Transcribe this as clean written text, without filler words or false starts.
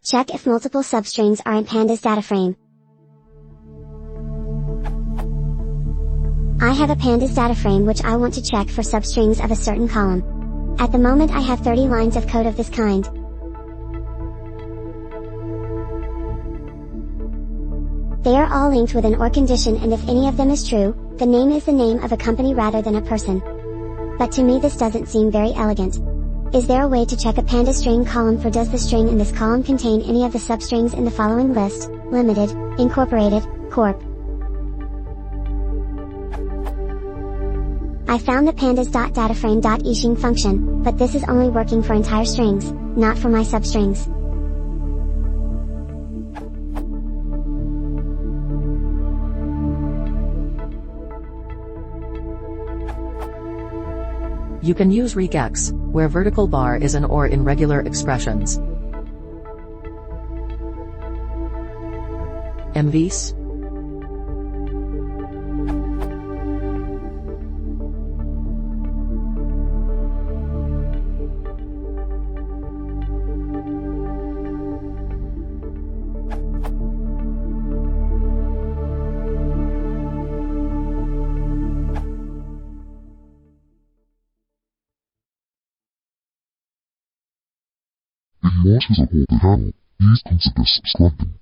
Check if multiple substrings are in Pandas Dataframe. I have a Pandas Dataframe which I want to check for substrings of a certain column. At the moment I have 30 lines of code of this kind. They are all linked with an OR condition, and if any of them is true, the name is the name of a company rather than a person. But to me this doesn't seem very elegant. Is there a way to check a Pandas string column for does the string in this column contain any of the substrings in the following list: Limited, Incorporated, Corp. I found the pandas.dataframe.ishing function, but this is only working for entire strings, not for my substrings. You can use regex, where vertical bar is an OR in regular expressions. MVs. If you want to support the channel, please consider subscribing.